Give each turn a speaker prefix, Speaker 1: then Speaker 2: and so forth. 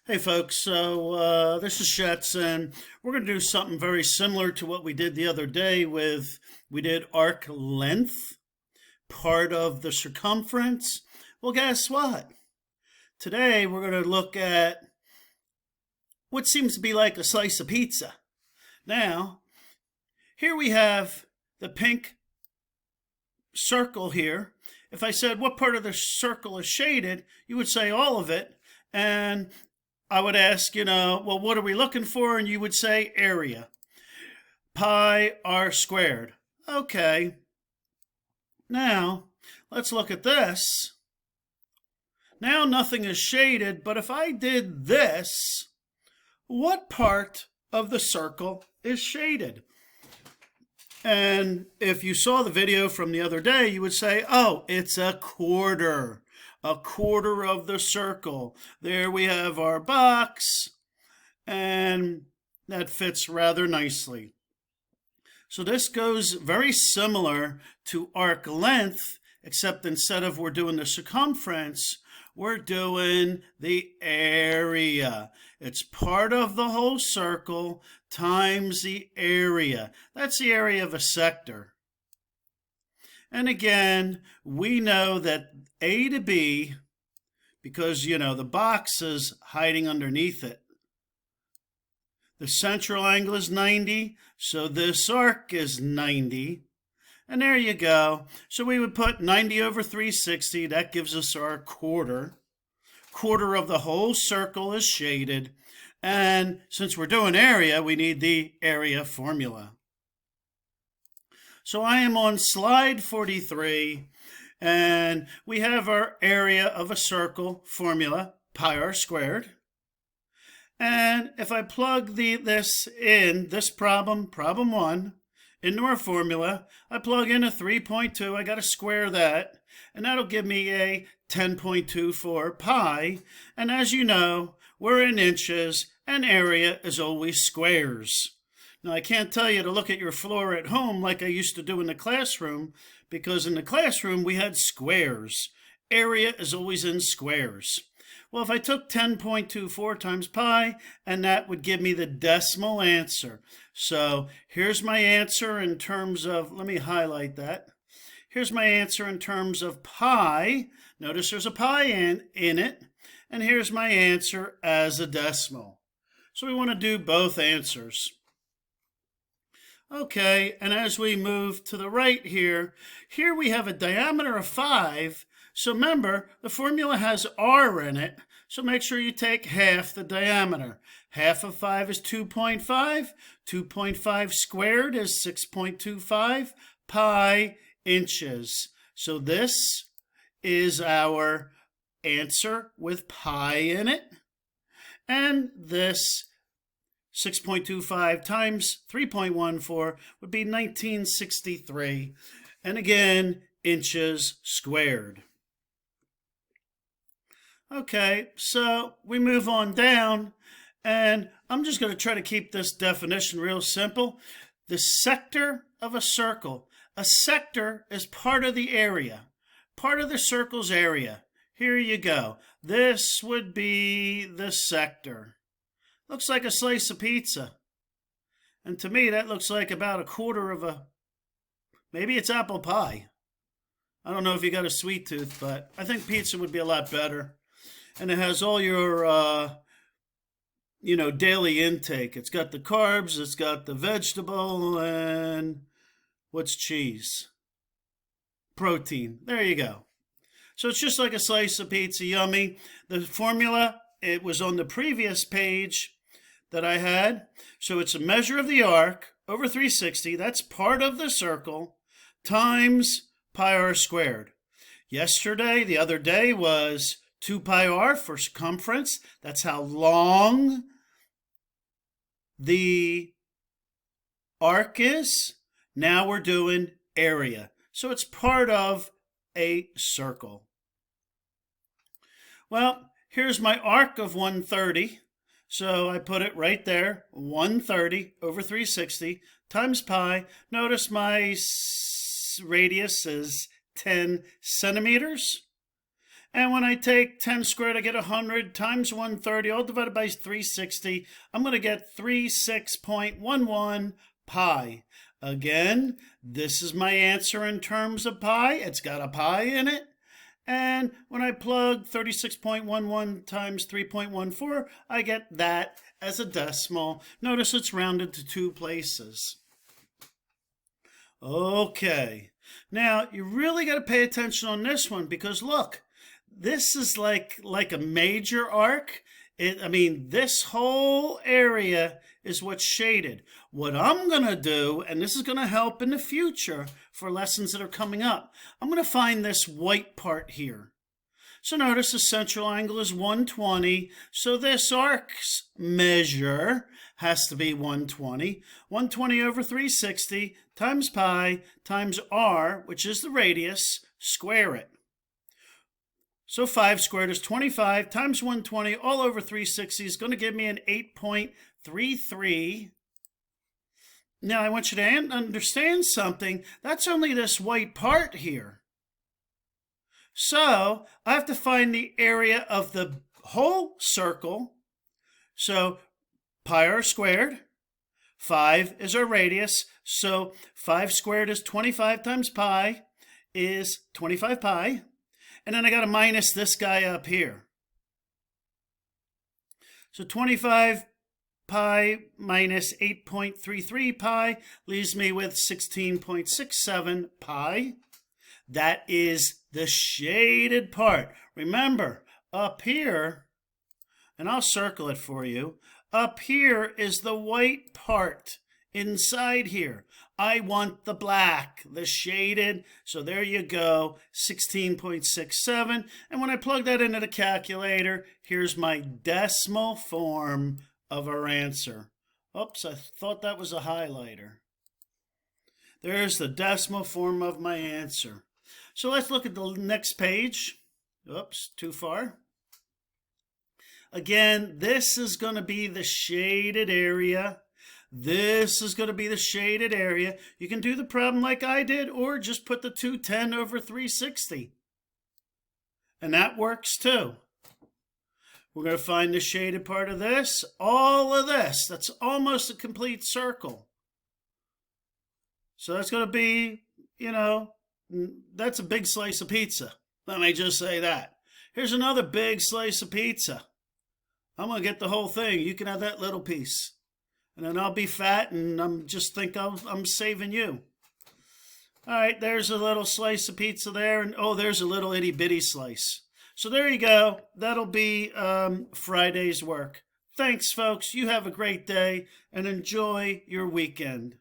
Speaker 1: Hey folks, this is Shetz, and we're going to do something very similar to what we did the other day we did arc length, part of the circumference. Well, guess what? Today we're going to look at what seems to be like a slice of pizza. Now, here we have the pink circle here. If I said what part of the circle is shaded, you would say all of it, and I would ask, well, what are we looking for? And you would say area. Pi r squared. Okay. Now, let's look at this. Now nothing is shaded, but if I did this, what part of the circle is shaded? And if you saw the video from the other day, you would say, oh, it's a quarter of the circle. There we have our box, and that fits rather nicely. So this goes very similar to arc length, except instead of we're doing the circumference, we're doing the area. It's part of the whole circle times the area. That's the area of a sector. And again, we know that A to B, because, the box is hiding underneath it. The central angle is 90, so this arc is 90. And there you go. So we would put 90 over 360. That gives us our quarter. Quarter of the whole circle is shaded. And since we're doing area, we need the area formula. So I am on slide 43, and we have our area of a circle formula, pi r squared. And if I plug this problem 1, into our formula, I plug in a 3.2, I got to square that, and that'll give me a 10.24 pi. And as you know, we're in inches, and area is always squares. Now, I can't tell you to look at your floor at home like I used to do in the classroom, because in the classroom we had squares. Area is always in squares. Well, if I took 10.24 times pi, and that would give me the decimal answer. So here's my answer in terms of, let me highlight that. Here's my answer in terms of pi. Notice there's a pi in it. And here's my answer as a decimal. So we want to do both answers. Okay, and as we move to the right here we have a diameter of 5. So remember, the formula has r in it, so make sure you take half the diameter. Half of 5 is 2.5. 2.5 squared is 6.25 pi inches. So this is our answer with pi in it. And this 6.25 times 3.14 would be 1963. And again, inches squared. Okay, so we move on down, and I'm just going to try to keep this definition real simple. The sector of a circle. A sector is part of the area, part of the circle's area. Here you go. This would be the sector. Looks like a slice of pizza. And to me, that looks like about a quarter of maybe it's apple pie. I don't know if you got a sweet tooth, but I think pizza would be a lot better. And it has all your, daily intake. It's got the carbs, it's got the vegetable, and what's cheese? Protein. There you go. So it's just like a slice of pizza, yummy. The formula, it was on the previous page that I had. So it's a measure of the arc over 360. That's part of the circle times pi r squared. The other day was 2 pi r for circumference. That's how long the arc is. Now we're doing area. So it's part of a circle. Well, here's my arc of 130. So I put it right there, 130 over 360 times pi. Notice my radius is 10 centimeters. And when I take 10 squared, I get 100 times 130, all divided by 360. I'm going to get 36.11 pi. Again, this is my answer in terms of pi. It's got a pi in it. And when I plug 36.11 times 3.14, I get that as a decimal. Notice it's rounded to 2 places. Okay, now you really got to pay attention on this one because look, this is like a major arc. This whole area is what's shaded. What I'm going to do, and this is going to help in the future for lessons that are coming up, I'm going to find this white part here. So notice the central angle is 120, so this arc's measure has to be 120. 120 over 360 times pi times r, which is the radius, square it. So 5 squared is 25 times 120 all over 360 is going to give me an 8.33. Now I want you to understand something. That's only this white part here. So I have to find the area of the whole circle. So pi r squared. 5 is our radius. So 5 squared is 25 times pi is 25 pi. And then I got to minus this guy up here. So 25 pi minus 8.33 pi leaves me with 16.67 pi. That is the shaded part. Remember, up here, and I'll circle it for you, up here is the white part inside here. I want the black, the shaded, so there you go, 16.67. And when I plug that into the calculator, here's my decimal form of our answer. Oops, I thought that was a highlighter. There's the decimal form of my answer. So let's look at the next page. Oops, too far. Again, this is going to be the shaded area. This is going to be the shaded area. You can do the problem like I did, or just put the 210 over 360. And that works too. We're going to find the shaded part of this. All of this. That's almost a complete circle. So that's going to be, that's a big slice of pizza. Let me just say that. Here's another big slice of pizza. I'm going to get the whole thing. You can have that little piece. And then I'll be fat and I'm saving you. All right, there's a little slice of pizza there. And oh, there's a little itty bitty slice. So there you go. That'll be Friday's work. Thanks, folks. You have a great day and enjoy your weekend.